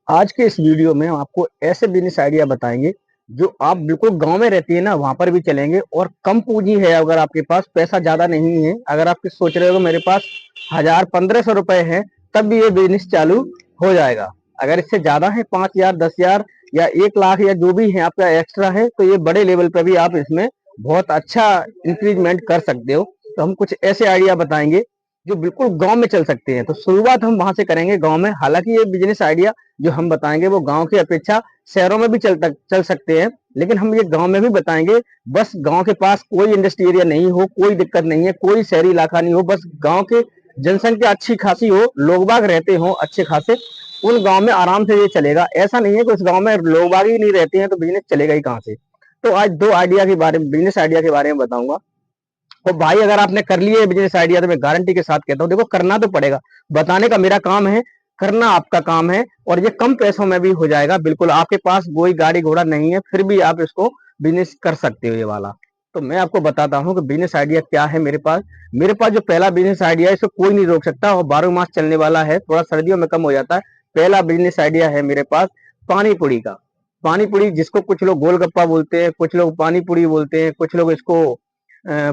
आज के इस वीडियो में हम आपको ऐसे बिजनेस आइडिया बताएंगे जो आप बिल्कुल गांव में रहती है ना वहां पर भी चलेंगे और कम पूंजी है। अगर आपके पास पैसा ज्यादा नहीं है, अगर आप सोच रहे हो मेरे पास 1000 1500 रुपए है, तब भी ये बिजनेस चालू हो जाएगा। अगर इससे ज्यादा है 5000 10,000 या 1 लाख या जो भी है आपका एक्स्ट्रा है, तो ये बड़े लेवल पर भी आप इसमें बहुत अच्छा इंक्रीजमेंट कर सकते हो। तो हम कुछ ऐसे आइडिया बताएंगे जो बिल्कुल गांव में चल सकते हैं। तो शुरुआत हम वहां से करेंगे, गांव में। हालांकि ये बिजनेस आइडिया जो हम बताएंगे वो गांव की अपेक्षा शहरों में भी चल सकते हैं, लेकिन हम ये गांव में भी बताएंगे। बस गांव के पास कोई इंडस्ट्री एरिया नहीं हो, कोई दिक्कत नहीं है, कोई शहरी इलाका नहीं हो, बस गांव के जनसंख्या अच्छी खासी हो, लोग बाग रहते हो अच्छे खासे, उन गांव में आराम से ये चलेगा। ऐसा नहीं है कि उस गांव में लोग बाग ही नहीं रहते हैं तो बिजनेस चलेगा ही कहाँ से। तो आज दो आइडिया के बारे में, बिजनेस आइडिया के बारे में बताऊंगा। तो भाई अगर आपने कर लिया है बिजनेस आइडिया, तो मैं गारंटी के साथ कहता हूँ, देखो करना तो पड़ेगा। बताने का मेरा काम है, करना आपका काम है। और ये कम पैसों में भी हो जाएगा। बिल्कुल आपके पास कोई गाड़ी घोड़ा नहीं है, फिर भी आप इसको बिजनेस कर सकते हो ये वाला। तो मैं आपको बताता हूँ कि बिजनेस आइडिया क्या है मेरे पास जो पहला बिजनेस आइडिया है, इसको कोई नहीं रोक सकता और 12 मास चलने वाला है। थोड़ा सर्दियों में कम हो जाता है। पहला बिजनेस आइडिया है मेरे पास पानी पूरी का। पानी पूरी, जिसको कुछ लोग गोलगप्पा बोलते हैं, कुछ लोग पानी पूरी बोलते हैं, कुछ लोग इसको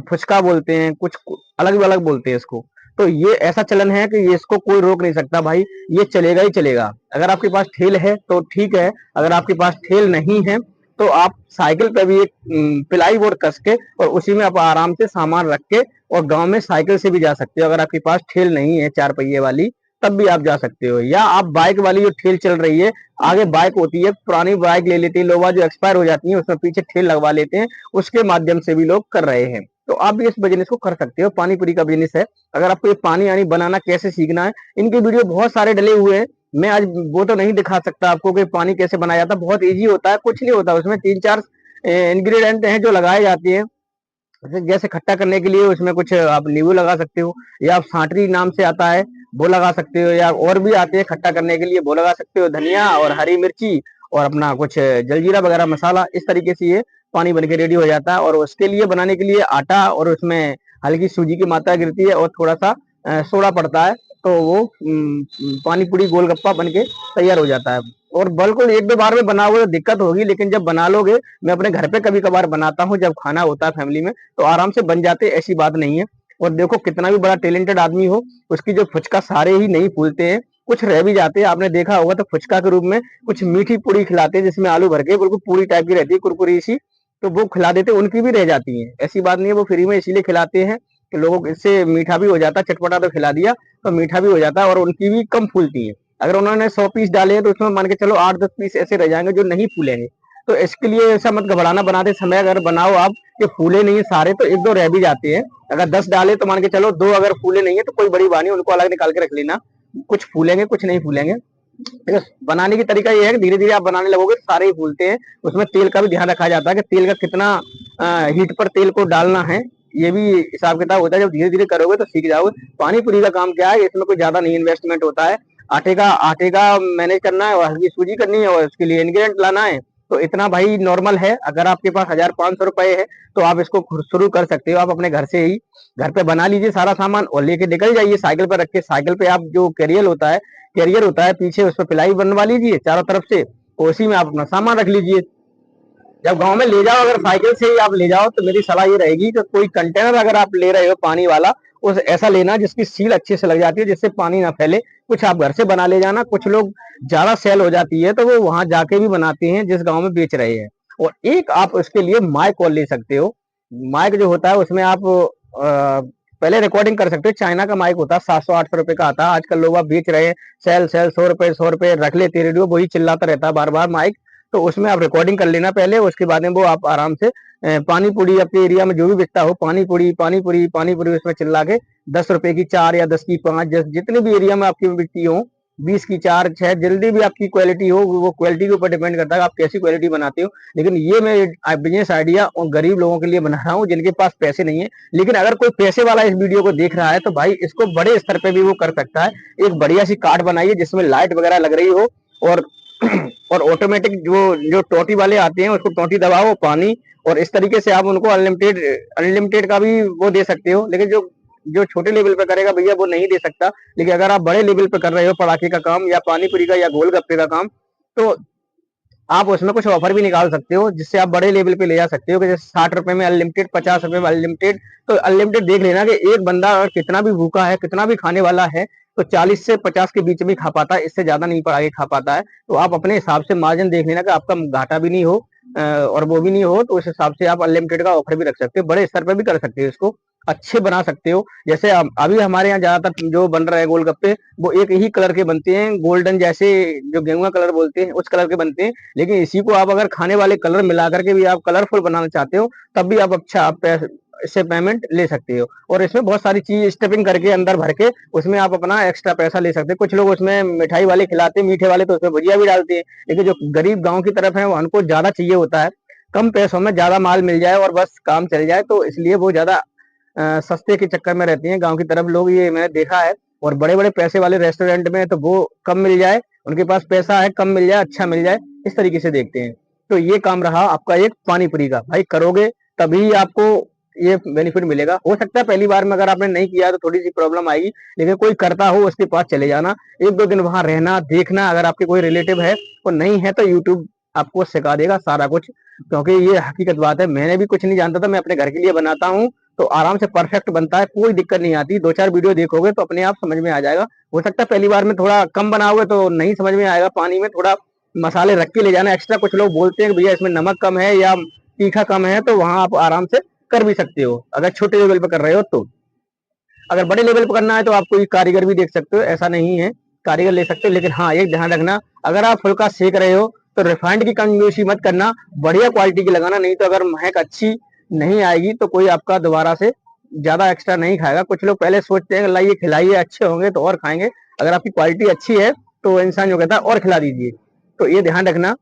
फुचका बोलते हैं, कुछ अलग अलग बोलते हैं इसको। तो ये ऐसा चलन है कि ये इसको कोई रोक नहीं सकता भाई, ये चलेगा ही चलेगा। अगर आपके पास ठेल है तो ठीक है, अगर आपके पास ठेल नहीं है तो आप साइकिल पे भी एक प्लाई बोर्ड कस के और उसी में आप आराम से सामान रख के और गांव में साइकिल से भी जा सकते हो। अगर आपके पास ठेल नहीं है 4 पहिए वाली, तब भी आप जा सकते हो। या आप बाइक वाली जो ठेल चल रही है, आगे बाइक होती है, पुरानी बाइक ले लेते हैं लोग जो एक्सपायर हो जाती है, उसमें पीछे ठेल लगवा लेते हैं, उसके माध्यम से भी लोग कर रहे हैं। तो आप भी इस बिजनेस को कर सकते हो। पानी पूरी का बिजनेस है। अगर आपको ये पानी यानी बनाना कैसे सीखना है, इनके वीडियो बहुत सारे डले हुए हैं। मैं आज वो तो नहीं दिखा सकता आपको कि पानी कैसे बनाया जाता है। बहुत इजी होता है, कुछ नहीं होता उसमें। 3 4 इंग्रेडिएंट हैं जो लगाए जाते हैं। जैसे खट्टा करने के लिए उसमें कुछ आप नींबू लगा सकते हो, या आप सांटरी नाम से आता है वो लगा सकते हो, या और भी आते हैं खट्टा करने के लिए वो लगा सकते हो, धनिया और हरी मिर्ची और अपना कुछ जलजीरा वगैरह मसाला। इस तरीके से ये पानी बन के रेडी हो जाता है। और उसके लिए बनाने के लिए आटा और उसमें हल्की सूजी की मात्रा गिरती है और थोड़ा सा सोडा पड़ता है, तो वो पानी पूरी गोलगप्पा बन के तैयार हो जाता है। और बिल्कुल 1 2 बार में बनाओगे तो दिक्कत होगी, लेकिन जब बना लोगे, मैं अपने घर पे कभी कभार बनाता हूँ जब खाना होता है फैमिली में, तो आराम से बन जाते, ऐसी बात नहीं है। और देखो कितना भी बड़ा टैलेंटेड आदमी हो, उसकी जो फुचका सारे ही नहीं फूलते हैं, कुछ रह भी जाते हैं। आपने देखा होगा तो फुचका के रूप में कुछ मीठी पूरी खिलाते हैं जिसमें आलू भर के, बिल्कुल पूरी टाइप की रहती है, कुरकुरी सी, तो वो खिला देते हैं, उनकी भी रह जाती है। ऐसी बात नहीं है, वो फ्री में इसीलिए खिलाते हैं कि लोगों को इससे मीठा भी हो जाता है, चटपटा तो खिला दिया तो मीठा भी हो जाता है, और उनकी भी कम फूलती है। अगर उन्होंने 100 पीस डाले हैं तो उसमें मान के चलो 8 10 पीस ऐसे रह जाएंगे जो नहीं फूलेंगे। तो इसके लिए ऐसा मत घबराना, बनाते समय अगर बनाओ आप कि फूले नहीं है सारे, तो 1 2 रह भी जाते हैं। अगर 10 डाले तो मान के चलो 2 अगर फूले नहीं है तो कोई बड़ी बात नहीं, उनको अलग निकाल के रख लेना। कुछ फूलेंगे कुछ नहीं फूलेंगे। देखो बनाने की तरीका ये है कि धीरे धीरे आप बनाने लगोगे तो सारे ही फूलते हैं। उसमें तेल का भी ध्यान रखा जाता है कि तेल का कितना हीट पर तेल को डालना है, ये भी हिसाब किताब होता है। जब धीरे धीरे करोगे तो सीख जाओगे। पानी पूरी का काम क्या है, इसमें कोई ज्यादा नहीं इन्वेस्टमेंट होता है। आटे का मैनेज करना है और हल्की सूजी करनी है और उसके लिए इंग्रेडिएंट लाना है। तो इतना भाई नॉर्मल है। अगर आपके पास 1500 रुपए है तो आप इसको शुरू कर सकते हो। आप अपने घर से ही घर पे बना लीजिए सारा सामान और लेके निकल जाइए साइकिल पर रख के। साइकिल पे आप जो कैरियर होता है पीछे, उस पर पिलाई बनवा लीजिए चारों तरफ से, और उसी में आप अपना सामान रख लीजिए। जब गांव में ले जाओ, अगर साइकिल से ही आप ले जाओ, तो मेरी सलाह ये रहेगी कि कोई कंटेनर अगर आप ले रहे हो पानी वाला, उस ऐसा लेना जिसकी सील अच्छे से लग जाती है, जिससे पानी ना फैले। कुछ आप घर से बना ले जाना। कुछ लोग ज्यादा सेल हो जाती है तो वो वहां जाके भी बनाते हैं जिस गांव में बेच रहे हैं। और एक आप उसके लिए माइक और ले सकते हो। माइक जो होता है उसमें आप पहले रिकॉर्डिंग कर सकते हो। चाइना का माइक होता है, 700 800 रुपए का आता है। आजकल लोग आप बेच रहे हैं सेल सेल, 100 रुपए रख लेते रेडियो, वही चिल्लाता रहता है बार बार माइक। तो उसमें आप रिकॉर्डिंग कर लेना पहले, उसके बाद में वो आप आराम से पानी पूरी अपने एरिया में जो भी बिकता हो, पानी पूरी पानी पूरी पानी पूरी उसमें चिल्ला के 10 रुपए की 4 या 10 की 5, जितने भी एरिया में आपकी बिकती हो, 20 की 4 6, जल्दी भी आपकी क्वालिटी हो, वो क्वालिटी के ऊपर डिपेंड करता है आप कैसी क्वालिटी बनाते हो। लेकिन ये मैं बिजनेस आइडिया और गरीब लोगों के लिए बना रहा हूँ जिनके पास पैसे नहीं है। लेकिन अगर कोई पैसे वाला इस वीडियो को देख रहा है तो भाई इसको बड़े स्तर पे भी वो कर सकता है। एक बढ़िया सी कार्ड बनाइए जिसमें लाइट वगैरह लग रही हो, और और ऑटोमेटिक जो जो टोटी वाले आते हैं उसको टोटी दबाओ पानी, और इस तरीके से आप उनको अनलिमिटेड अनलिमिटेड का भी वो दे सकते हो। लेकिन जो जो छोटे लेवल पे करेगा भैया वो नहीं दे सकता। लेकिन अगर आप बड़े लेवल पे कर रहे हो पड़ाके का काम या पानी पूरी का या गोलगप्पे का काम, तो आप उसमें कुछ ऑफर भी निकाल सकते हो जिससे आप बड़े लेवल पे ले जा सकते हो कि जैसे 60 रुपए में अनलिमिटेड, 50 रुपए में अनलिमिटेड। तो अनलिमिटेड देख लेना कि एक बंदा अगर कितना भी भूखा है, कितना भी खाने वाला है, तो 40 से 50 के बीच में खा पाता है, इससे ज्यादा नहीं आगे खा पाता है। तो आप अपने हिसाब से मार्जिन देख लेना कि आपका घाटा भी नहीं हो और वो भी नहीं हो, तो उस हिसाब से आप अनलिमिटेड का ऑफर भी रख सकते हो, बड़े स्तर पर भी कर सकते हो, इसको अच्छे बना सकते हो। जैसे अभी हमारे यहाँ ज्यादातर जो बन रहा है गोलगप्पे, वो एक ही कलर के बनते हैं, गोल्डन जैसे जो गेहुआ कलर बोलते हैं उस कलर के बनते हैं। लेकिन इसी को आप अगर खाने वाले कलर मिला करके भी आप कलरफुल बनाना चाहते हो, तब भी आप अच्छा इससे पेमेंट ले सकते हो। और इसमें बहुत सारी चीज स्टफिंग करके अंदर भर के उसमें आप अपना एक्स्ट्रा पैसा ले सकते हो। कुछ लोग उसमें मिठाई वाले खिलाते हैं, मीठे वाले तो उसमें भुजिया भी डालते हैं। लेकिन जो गरीब गांव की तरफ है उनको ज्यादा चाहिए होता है, कम पैसों में ज्यादा माल मिल जाए और बस काम चल जाए, तो इसलिए वो ज्यादा सस्ते के चक्कर में रहती हैं गांव की तरफ लोग, ये मैंने देखा है। और बड़े बड़े पैसे वाले रेस्टोरेंट में तो वो कम मिल जाए, उनके पास पैसा है, कम मिल जाए, अच्छा मिल जाए, इस तरीके से देखते हैं। तो ये काम रहा आपका एक पानी पूरी का। भाई करोगे तभी आपको ये बेनिफिट मिलेगा। हो सकता है पहली बार में अगर आपने नहीं किया तो थोड़ी सी प्रॉब्लम आएगी, लेकिन कोई करता हो उसके पास चले जाना, एक दो दिन वहां रहना, देखना। अगर आपके कोई रिलेटिव है और नहीं है तो यूट्यूब आपको सिखा देगा सारा कुछ, क्योंकि ये हकीकत बात है। मैंने भी कुछ नहीं जानता था, मैं अपने घर के लिए बनाता हूँ, तो आराम से परफेक्ट बनता है, कोई दिक्कत नहीं आती। दो चार वीडियो देखोगे तो अपने आप समझ में आ जाएगा। हो सकता है पहली बार में थोड़ा कम बनाओगे तो नहीं समझ में आएगा, पानी में थोड़ा मसाले रख के ले जाना एक्स्ट्रा। कुछ लोग बोलते हैं कि भैया इसमें नमक कम है या तीखा कम है, तो वहां आप आराम से कर भी सकते हो अगर छोटे लेवल पर कर रहे हो तो। अगर बड़े लेवल पर करना है तो आप कोई कारीगर भी देख सकते हो, ऐसा नहीं है, कारीगर ले सकते हो। लेकिन हाँ एक ध्यान रखना, अगर आप फुल्का सेक रहे हो तो रिफाइंड की कंजूसी मत करना, बढ़िया क्वालिटी की लगाना, नहीं तो अगर महक अच्छी नहीं आएगी तो कोई आपका दोबारा से ज्यादा एक्स्ट्रा नहीं खाएगा। कुछ लोग पहले सोचते हैं लाइए खिलाइए, अच्छे होंगे तो और खाएंगे। अगर आपकी क्वालिटी अच्छी है तो इंसान जो कहता है और खिला दीजिए। तो ये ध्यान रखना,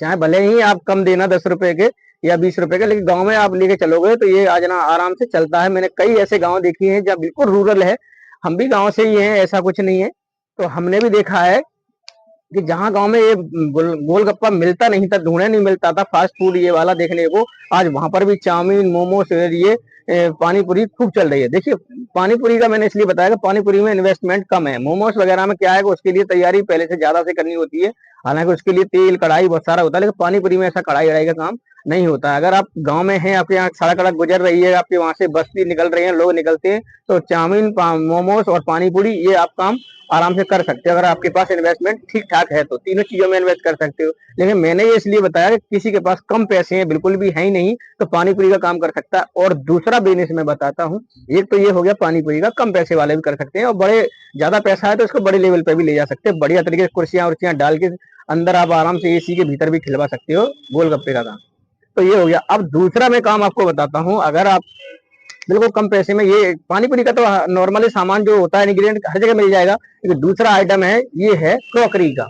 चाहे भले ही आप कम देना 10 रुपए के या 20 रुपए के, लेकिन गांव में आप लेके चलोगे तो ये आज ना आराम से चलता है। मैंने कई ऐसे गांव देखे हैं जहाँ बिल्कुल रूरल है, हम भी गांव से ही हैं, ऐसा कुछ नहीं है। तो हमने भी देखा है कि जहाँ गांव में ये गोलगप्पा मिलता नहीं था, ढूंढे नहीं मिलता था फास्ट फूड ये वाला देखने को, आज वहां पर भी चाउमीन मोमोस ये पानी पूरी खूब चल रही है। देखिए पानी पूरी का मैंने इसलिए बताया कि पानी पूरी में इन्वेस्टमेंट कम है। मोमोस वगैरह में क्या है कि उसके लिए तैयारी पहले से ज्यादा से करनी होती है, हालांकि उसके लिए तेल कढ़ाई बहुत सारा होता है, लेकिन पानी पूरी में ऐसा कढ़ाई वढ़ाई का काम नहीं होता है। अगर आप गांव में हैं, आपके यहाँ सड़क सड़क गुजर रही है, आपके वहां से बस भी निकल रही है, लोग निकलते हैं, तो चाउमीन मोमोस और पानी पूरी ये आप काम आराम से कर सकते हो अगर आपके पास इन्वेस्टमेंट ठीक ठाक है तो। तीनों चीजों में इन्वेस्ट कर सकते हो। लेकिन मैंने ये इसलिए बताया कि किसी के पास कम पैसे हैं, बिल्कुल भी है ही नहीं, तो पानी पूरी का काम कर सकता है। और दूसरा बिजनेस मैं बताता हूँ, एक तो ये हो गया पानी पूरी का, कम पैसे वाले भी कर सकते हैं, और बड़े ज्यादा पैसा है तो इसको बड़े लेवल पे भी ले जा सकते हैं, बढ़िया तरीके से कुर्सियां उर्सियां डाल के अंदर आप आराम से एसी के भीतर भी खिलवा सकते हो गोलगप्पे का काम। तो ये हो गया। अब दूसरा मैं काम आपको बताता हूँ, अगर आप बिल्कुल कम पैसे में, ये पानी पूरी का तो नॉर्मली सामान जो होता है इंग्रेडिएंट हर जगह मिल जाएगा, लेकिन दूसरा आइटम है ये है क्रॉकरी का।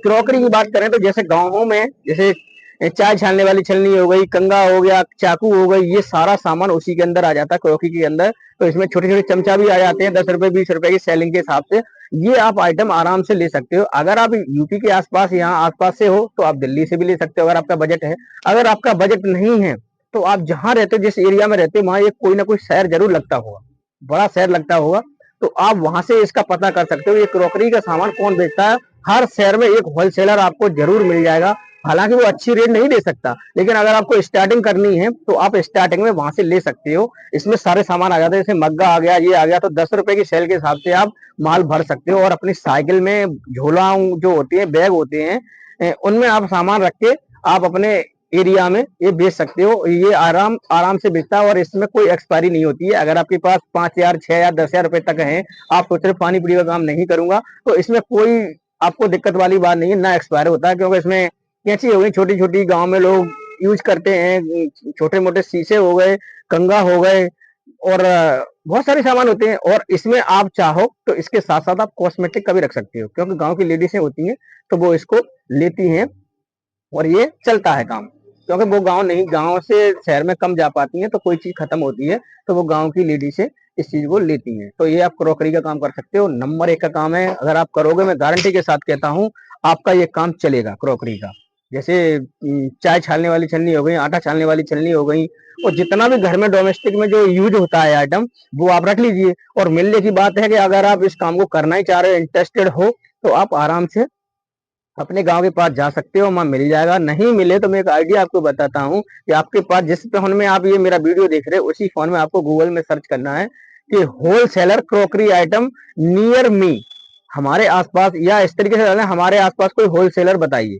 क्रॉकरी की बात करें तो जैसे गांवों में जैसे चाय छानने वाली छलनी हो गई, कंगा हो गया, चाकू हो गई, ये सारा सामान उसी के अंदर आ जाता है क्रॉकरी के अंदर। तो इसमें छोटे छोटे चमचा भी आ जाते हैं, 10 रुपए 20 रुपए की सेलिंग के हिसाब से। ये आप आइटम आराम से ले सकते हो। अगर आप यूपी के आसपास यहाँ आसपास से हो तो आप दिल्ली से भी ले सकते हो अगर आपका बजट है। अगर आपका बजट नहीं है तो आप जहां रहते हो, जिस एरिया में रहते हो, वहां एक कोई ना कोई शहर जरूर लगता होगा, बड़ा शहर लगता होगा, तो आप वहां से इसका पता कर सकते हो ये क्रॉकरी का सामान कौन बेचता है। हर शहर में एक होलसेलर आपको जरूर मिल जाएगा, हालांकि वो अच्छी रेट नहीं दे सकता, लेकिन अगर आपको स्टार्टिंग करनी है तो आप स्टार्टिंग में वहां से ले सकते हो। इसमें सारे सामान आ जाते हैं, जैसे मग्गा आ गया, ये आ गया, तो 10 रुपए की सेल के हिसाब से आप माल भर सकते हो। और अपनी साइकिल में झोला जो होती है, बैग होते हैं, उनमें आप सामान रख के आप अपने एरिया में ये बेच सकते हो। ये आराम आराम से बिकता है और इसमें कोई एक्सपायरी नहीं होती है। अगर आपके पास 5,000 6,000 10,000 रुपए तक है, आप सोच रहे पानी पूरी का काम नहीं करूंगा, तो इसमें कोई आपको दिक्कत वाली बात नहीं है, ना एक्सपायर होता है, क्योंकि इसमें कैंची हो गई छोटी छोटी, गांव में लोग यूज करते हैं, छोटे मोटे शीशे हो गए, कंगा हो गए, और बहुत सारे सामान होते हैं। और इसमें आप चाहो तो इसके साथ साथ आप कॉस्मेटिक का भी रख सकते हो, क्योंकि गांव की लेडीजें होती हैं तो वो इसको लेती हैं और ये चलता है काम। क्योंकि वो गांव नहीं, गांव से शहर में कम जा पाती हैं, तो कोई चीज खत्म होती है तो वो गांव की लेडी से इस चीज को लेती हैं। तो ये आप क्रॉकरी का काम कर सकते हो, नंबर 1 का काम है। अगर आप करोगे, मैं गारंटी के साथ कहता हूँ आपका ये काम चलेगा क्रॉकरी का। जैसे चाय छानने वाली छलनी हो गई, आटा छानने वाली छलनी हो गई, और जितना भी घर में डोमेस्टिक में जो यूज होता है आइटम, वो आप रख लीजिए। और मिलने की बात है कि अगर आप इस काम को करना ही चाह रहे हो, इंटरेस्टेड हो, तो आप आराम से अपने गांव के पास जा सकते हो, वहां मिल जाएगा। नहीं मिले तो मैं एक आइडिया आपको बताता हूँ कि आपके पास जिस फोन में आप ये मेरा वीडियो देख रहे हो उसी फोन में आपको गूगल में सर्च करना है कि wholesaler crockery item near me, हमारे आसपास, या इस तरीके से हमारे आसपास कोई होलसेलर बताइए,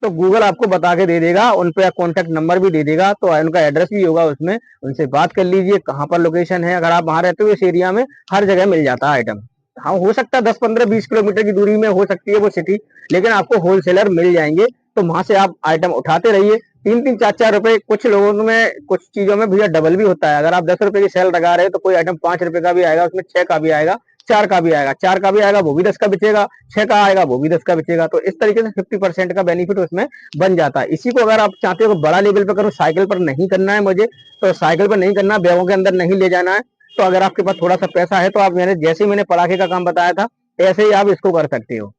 तो गूगल आपको बता के दे देगा। उन पे कॉन्टेक्ट नंबर भी दे देगा, तो उनका एड्रेस भी होगा उसमें, उनसे बात कर लीजिए कहाँ पर लोकेशन है। अगर आप वहां रहते हो इस एरिया में, हर जगह मिल जाता है आइटम। हाँ, हो सकता है 10-15-20 किलोमीटर की दूरी में हो सकती है वो सिटी, लेकिन आपको होलसेलर मिल जाएंगे। तो वहां से आप आइटम उठाते रहिए। 3-3 4-4 रुपए, कुछ लोगों में कुछ चीजों में भैया डबल भी होता है। अगर आप 10 रुपए की सेल लगा रहे हैं तो कोई आइटम 5 रुपए का भी आएगा, उसमें 6 का भी आएगा, 4 का भी आएगा, 4 का भी आएगा वो भी 10 का बिचेगा, 6 का आएगा वो भी 10 का बिचेगा। तो इस तरीके से 50% का बेनिफिट उसमें बन जाता है। इसी को अगर आप चाहते हो बड़ा लेवल पे करो, साइकिल पर नहीं करना है मुझे, तो साइकिल पर नहीं करना, बैगों के अंदर नहीं ले जाना है, तो अगर आपके पास थोड़ा सा पैसा है तो आप, मैंने जैसे मैंने पटाखे का काम बताया था ऐसे ही आप इसको कर सकते हो।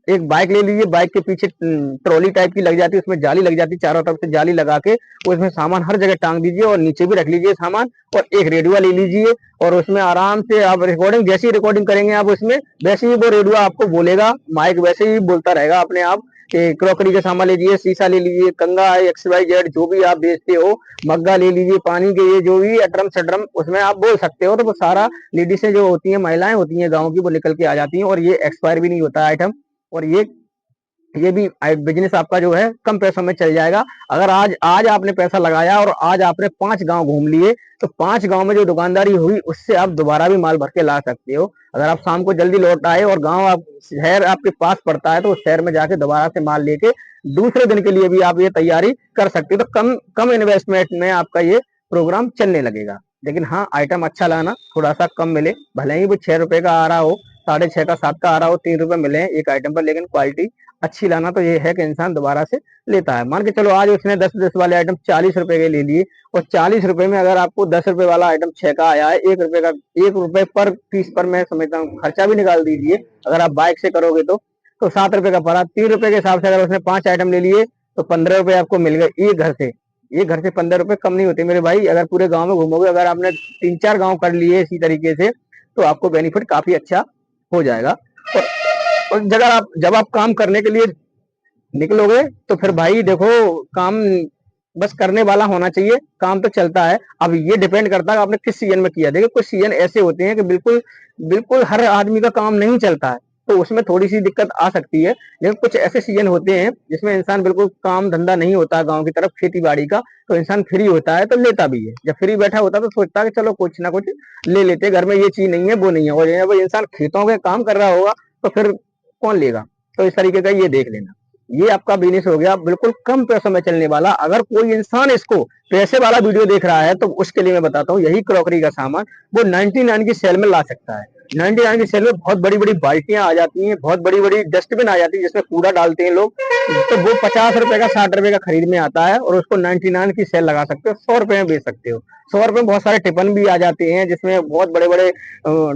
एक बाइक ले लीजिए, बाइक के पीछे ट्रॉली टाइप की लग जाती है, उसमें जाली लग जाती है, चारों तरफ से जाली लगा के उसमें सामान हर जगह टांग दीजिए और नीचे भी रख लीजिए सामान। और एक रेडियो ले लीजिए और उसमें आराम से आप रिकॉर्डिंग, जैसी रिकॉर्डिंग करेंगे आप उसमें, वैसे ही वो रेडियो आपको बोलेगा, माइक वैसे ही बोलता रहेगा अपने आप कि क्रॉकरी का सामान ले लीजिए, शीशा ले लीजिए, कंगा XYZ जो भी आप बेचते हो, मग्गा ले लीजिए, पानी के ये जो भी अटरम सटरम उसमें आप बोल सकते हो। तो वो सारा लेडीज जो होती है, महिलाएं होती हैं गाँव की, वो निकल के आ जाती हैं और ये एक्सपायर भी नहीं होता है आइटम। और ये भी बिजनेस आपका जो है कम पैसों में चल जाएगा। अगर आज आज आपने पैसा लगाया और आज आपने 5 गांव घूम लिए, तो 5 गांव में जो दुकानदारी हुई उससे आप दोबारा भी माल भर के ला सकते हो। अगर आप शाम को जल्दी लौट आए और गांव आप, शहर आपके पास पड़ता है, तो उस शहर में जाके दोबारा से माल लेके दूसरे दिन के लिए भी आप ये तैयारी कर सकते हो। तो कम कम इन्वेस्टमेंट में आपका ये प्रोग्राम चलने लगेगा। लेकिन हाँ, आइटम अच्छा लाना, थोड़ा सा कम मिले, भले ही वो 6 रुपए का आ रहा हो, 6.5 का, 7 का आ रहा हो, 3 रुपए मिले एक आइटम पर, लेकिन क्वालिटी अच्छी लाना। तो ये है कि इंसान दोबारा से लेता है। मान के चलो आज उसने 10-10 वाले आइटम 40 रुपए के ले लिए, और 40 रुपए में अगर आपको 10 रुपए वाला आइटम 6 का आया है, 1 रुपए का, 1 रुपए पर पीस पर मैं समझता हूँ खर्चा भी निकाल दीजिए अगर आप बाइक से करोगे तो 7 रुपए का पड़ा। 3 रुपए के हिसाब से अगर उसने 5 आइटम ले लिए तो 15 रुपए आपको मिल गए एक घर से। एक घर से 15 रुपए कम नहीं होते मेरे भाई। अगर पूरे गांव में घूमोगे, अगर आपने 3-4 गांव कर लिए इसी तरीके से, तो आपको बेनिफिट काफी अच्छा हो जाएगा। और, और जब आप काम करने के लिए निकलोगे तो फिर भाई देखो, काम बस करने वाला होना चाहिए, काम तो चलता है। अब ये डिपेंड करता है आपने किस सीजन में किया। देखिए कुछ सीजन ऐसे होते हैं कि बिल्कुल बिल्कुल हर आदमी का काम नहीं चलता है, तो उसमें थोड़ी सी दिक्कत आ सकती है। लेकिन कुछ ऐसे सीजन होते हैं जिसमें इंसान बिल्कुल काम धंधा नहीं होता गाँव की तरफ, खेती बाड़ी का, तो इंसान फ्री होता है तो लेता भी है। जब फ्री बैठा होता है तो सोचता है कि चलो कुछ ना कुछ ले लेते, घर में ये चीज नहीं है वो नहीं है। और जब इंसान खेतों के काम कर रहा होगा तो फिर कौन लेगा। तो इस तरीके का ये देख लेना। ये आपका बिजनेस हो गया बिल्कुल कम पैसों में चलने वाला। अगर कोई इंसान इसको पैसे वाला वीडियो देख रहा है तो उसके लिए मैं बताता हूँ, यही क्रॉकरी का सामान वो 99 की सेल में ला सकता है। 99 की सेल में बहुत बड़ी बड़ी बाल्टियां आ जाती हैं, बहुत बड़ी बड़ी डस्टबिन आ जाती है जिसमें कूड़ा डालते हैं लोग। तो वो 50 रुपए का, 60 रुपए का खरीद में आता है और उसको 99 की सेल लगा सकते हो, 100 रुपए में बेच सकते हो। 100 रुपए में बहुत सारे टिफिन भी आ जाते हैं जिसमें बहुत बड़े बड़े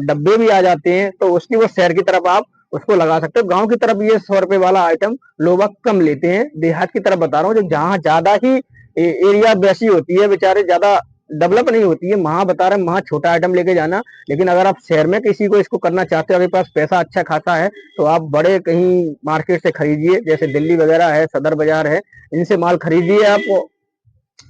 डब्बे भी आ जाते हैं, तो उसकी वो शहर की तरफ आप उसको लगा सकते हो। गांव की तरफ ये 100 रुपए वाला आइटम लोग कम लेते हैं। देहात की तरफ बता रहा हूँ, जो जहाँ ज्यादा ही एरिया वैसी होती है, बेचारे ज्यादा डेवलप नहीं होती है, वहां बता रहे हैं वहां छोटा आइटम लेके जाना। लेकिन अगर आप शहर में किसी को इसको करना चाहते हो, आपके पास पैसा अच्छा खासा है, तो आप बड़े कहीं मार्केट से खरीदिए, जैसे दिल्ली वगैरह है, सदर बाजार है, इनसे माल खरीदिए आप।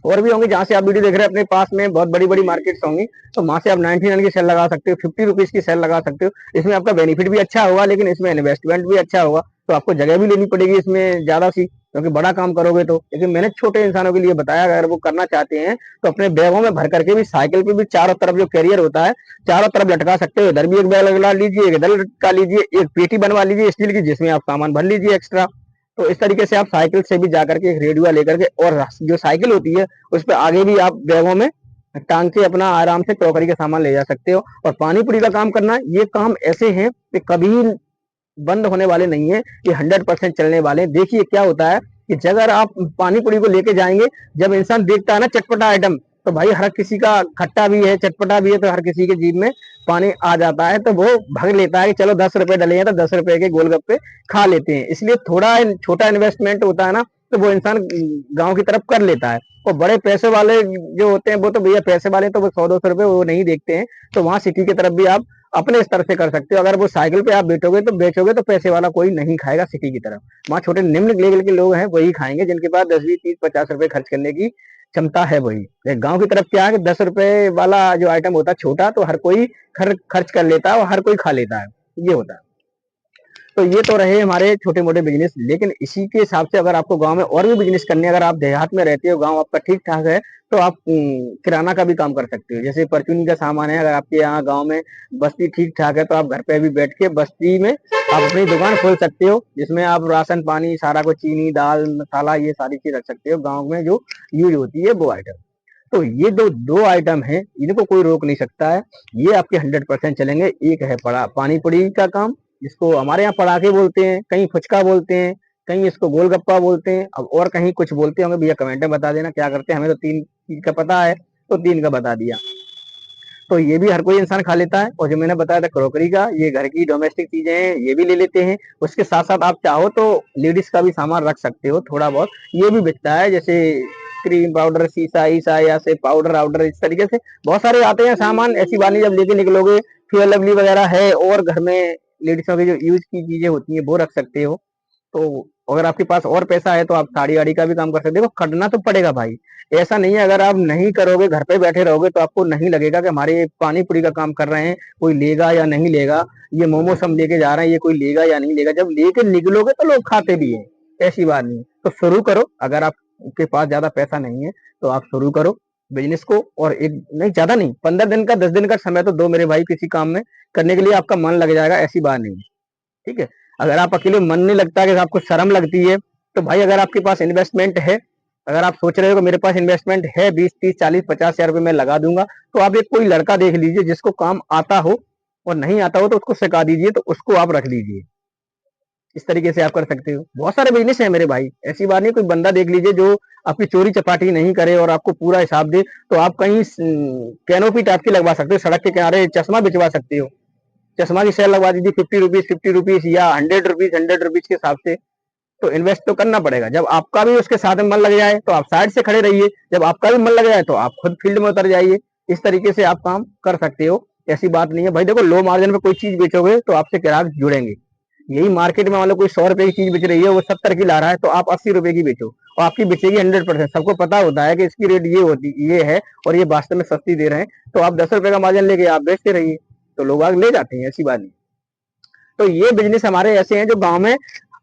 और भी होंगे जहां से आप वीडियो देख रहे हैं, अपने पास में बहुत बड़ी बड़ी मार्केट्स होंगी, तो वहां से आप 99 की सेल लगा सकते हो, 50 रुपीज की सेल लगा सकते हो। इसमें आपका बेनिफिट भी अच्छा होगा, लेकिन इसमें इन्वेस्टमेंट भी अच्छा होगा, तो आपको जगह भी लेनी पड़ेगी इसमें ज्यादा सी, क्योंकि बड़ा काम करोगे तो। लेकिन मैंने छोटे इंसानों के लिए बताया, अगर वो करना चाहते हैं तो अपने बैगों में भर करके भी, साइकिल पे भी चारों तरफ जो कैरियर होता है चारों तरफ लटका सकते हो। इधर भी एक बैग लगा लीजिए, इधर लटका लीजिए, एक पेटी बनवा लीजिए स्टील की जिसमें आप सामान भर लीजिए एक्स्ट्रा। तो इस तरीके से आप साइकिल से भी जाकर के एक रेडियो लेकर के, और जो साइकिल होती है उस पर आगे भी आप बैगों में टांग के अपना आराम से क्रॉकरी का सामान ले जा सकते हो। और पानी पूरी का काम करना, ये काम ऐसे हैं कि कभी बंद होने वाले नहीं है, ये 100% चलने वाले हैं। देखिए क्या होता है कि जब अगर आप पानी पूरी को लेके जाएंगे, जब इंसान देखता है ना चटपटा आइटम, तो भाई हर किसी का खट्टा भी है चटपटा भी है, तो हर किसी के जीभ में पानी आ जाता है, तो वो भग लेता है कि चलो 10 रुपए डले हैं तो 10 रुपए के गोलगप्पे खा लेते हैं। इसलिए थोड़ा छोटा इन्वेस्टमेंट होता है ना, तो वो इंसान गांव की तरफ कर लेता है। और बड़े पैसे वाले जो होते हैं वो तो भैया पैसे वाले तो वो 100-200 रुपए वो नहीं देखते हैं, तो वहां सिटी की तरफ भी आप अपने स्तर से कर सकते हो। अगर वो साइकिल पे आप बेचोगे तो पैसे वाला कोई नहीं खाएगा सिटी की तरफ। वहाँ छोटे निम्न लेवल के लोग हैं वही खाएंगे, जिनके पास 10, 20, 30, 50 रुपए खर्च करने की क्षमता है वही। गांव की तरफ क्या है कि 10 रुपए वाला जो आइटम होता है छोटा, तो हर कोई खर्च कर लेता है और हर कोई खा लेता है, ये होता है। तो ये तो रहे हमारे छोटे मोटे बिजनेस। लेकिन इसी के हिसाब से अगर आपको गांव में और भी बिजनेस करने, अगर आप देहात में रहते हो, गांव आपका ठीक ठाक है, तो आप किराना का भी काम कर सकते हो। जैसे परचूनी का सामान है, अगर आपके यहाँ गांव में बस्ती ठीक ठाक है, तो आप घर पे भी बैठ के बस्ती में आप अपनी दुकान खोल सकते हो, जिसमें आप राशन पानी सारा कुछ, चीनी दाल मसाला ये सारी चीज रख सकते हो। गाँव में जो यूज होती है वो आइटम। तो ये दो दो आइटम है, इनको कोई रोक नहीं सकता है, ये आपके 100% चलेंगे। एक है पड़ा पानी पुरी का काम, जिसको हमारे यहाँ पड़ाके बोलते हैं, कहीं फुचका बोलते हैं, कहीं इसको गोलगप्पा बोलते हैं, अब और कहीं कुछ बोलते होंगे, भैया कमेंट में बता देना क्या करते हैं। हमें तो 3 चीज का पता है, तो 3 का बता दिया। तो ये भी हर कोई इंसान खा लेता है। और जो मैंने बताया था क्रॉकरी का, ये घर की डोमेस्टिक चीजें हैं, ये भी ले लेते हैं। उसके साथ साथ आप चाहो तो लेडीज का भी सामान रख सकते हो थोड़ा बहुत, ये भी बिकता है। जैसे क्रीम पाउडर, शीशा ईसा, या से पाउडर आउडर, इस तरीके से बहुत सारे आते हैं सामान। ऐसी बात नहीं, जब लेके निकलोगे फेयर लवली वगैरह है, और घर में लेडीजों की जो यूज की चीजें होती है वो रख सकते हो। तो अगर आपके पास और पैसा है तो आप साड़ी वाड़ी का भी काम कर सकते हो। करना तो पड़ेगा भाई, ऐसा नहीं है अगर आप नहीं करोगे, घर पे बैठे रहोगे, तो आपको नहीं लगेगा कि हमारे पानी पूरी का काम कर रहे हैं, कोई लेगा या नहीं लेगा, ये मोमोस हम लेके जा रहे हैं, ये कोई लेगा या नहीं लेगा। जब लेके निकलोगे तो लोग खाते भी है, ऐसी बात नहीं। तो शुरू करो, अगर आपके पास ज्यादा पैसा नहीं है तो आप शुरू करो बिजनेस को। और एक नहीं, ज्यादा नहीं, 15 दिन का 10 दिन का समय तो दो मेरे भाई, किसी काम में करने के लिए आपका मन लग जाएगा, ऐसी बात नहीं है। ठीक है। अगर आप अकेले मन नहीं लगता, कि आपको शर्म लगती है, तो भाई अगर आपके पास इन्वेस्टमेंट है, अगर आप सोच रहे हो कि मेरे पास इन्वेस्टमेंट है 20, 30, 40, 50 हजार रुपए मैं लगा दूंगा, तो आप एक कोई लड़का देख लीजिए जिसको काम आता हो, और नहीं आता हो तो उसको सिखा दीजिए, तो उसको आप रख लीजिए। इस तरीके से आप कर सकते हो। बहुत सारे बिजनेस है मेरे भाई, ऐसी बात नहीं। कोई बंदा देख लीजिए जो आपकी चोरी चपाटी नहीं करे और आपको पूरा हिसाब दे, तो आप कहीं कैनोपी टाइप की लगवा सकते हो, सड़क के किनारे चश्मा बिचवा सकते हो। चश्मा की सेल लगवा दीजिए, 50 रुपीज 50 रुपीज या 100 रुपीज 100 रुपीज के हिसाब से। तो इन्वेस्ट तो करना पड़ेगा। जब आपका भी उसके साथ में मन लग जाए तो आप साइड से खड़े रहिए, जब आपका भी मन लग जाए तो आप खुद फील्ड में उतर जाइए। इस तरीके से आप काम कर सकते हो, ऐसी बात नहीं है भाई। देखो, लो मार्जिन में कोई चीज बेचोगे तो आपसे ग्राहक जुड़ेंगे। यही मार्केट में मान लो कोई 100 रुपए की चीज बेच रही है, वो 70 की ला रहा है, तो आप 80 रुपए की बेचो, और आपकी बेचेगी 100%। सबको पता होता है कि इसकी रेट ये है, और ये वास्तव में सस्ती दे रहे हैं, तो आप 10 रुपए का मार्जिन लेके आप बेचते रहिए, तो लोग आगे ले जाते हैं, ऐसी बात नहीं। तो ये बिजनेस हमारे ऐसे हैं जो गांव में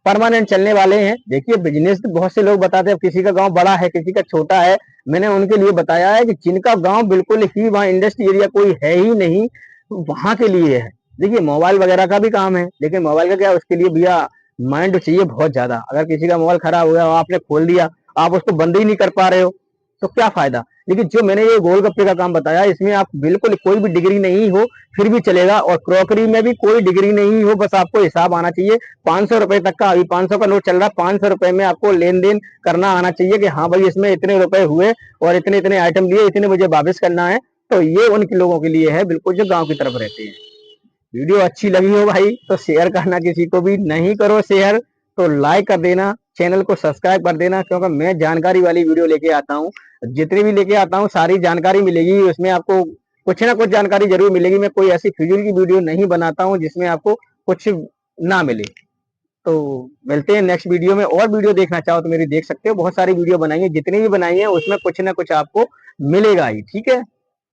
परमानेंट चलने वाले हैं। देखिए, बिजनेस तो बहुत से लोग बताते हैं, किसी का गांव बड़ा है, किसी का छोटा है। मैंने उनके लिए बताया है कि जिनका गांव बिल्कुल ही वहाँ इंडस्ट्री एरिया कोई है ही नहीं, वहां के लिए है। देखिए, मोबाइल वगैरह का भी काम है, लेकिन मोबाइल का क्या है, उसके लिए भैया माइंड चाहिए बहुत ज्यादा। अगर किसी का मोबाइल खराब हो गया और आपने खोल दिया, आप उसको बंद ही नहीं कर पा रहे हो, तो क्या फायदा। लेकिन जो मैंने ये गोलगप्पे का काम बताया, इसमें आप बिल्कुल कोई भी डिग्री नहीं हो फिर भी चलेगा, और क्रॉकरी में भी कोई डिग्री नहीं हो, बस आपको हिसाब आना चाहिए। 500 रुपए तक का, अभी 500 का नोट चल रहा है, 500 रुपए में आपको लेन देन करना आना चाहिए, कि हाँ भाई इसमें इतने रुपए हुए और इतने इतने आइटम लिए, इतने मुझे वापस करना है। तो ये उन लोगों के लिए है बिल्कुल, जो गाँव की तरफ रहते हैं। वीडियो अच्छी लगी हो भाई तो शेयर करना, किसी को भी नहीं करो शेयर तो लाइक कर देना, चैनल को सब्सक्राइब कर देना, क्योंकि मैं जानकारी वाली वीडियो लेके आता हूँ। जितनी भी लेके आता हूँ सारी जानकारी मिलेगी उसमें, आपको कुछ ना कुछ जानकारी जरूर मिलेगी। मैं कोई ऐसी फिजूल की वीडियो नहीं बनाता हूँ जिसमें आपको कुछ ना मिले। तो मिलते हैं नेक्स्ट वीडियो में। और वीडियो देखना चाहो तो मेरी देख सकते हो, बहुत सारी वीडियो बनाई है, जितनी भी बनाई है उसमें कुछ ना कुछ आपको मिलेगा ही। ठीक है।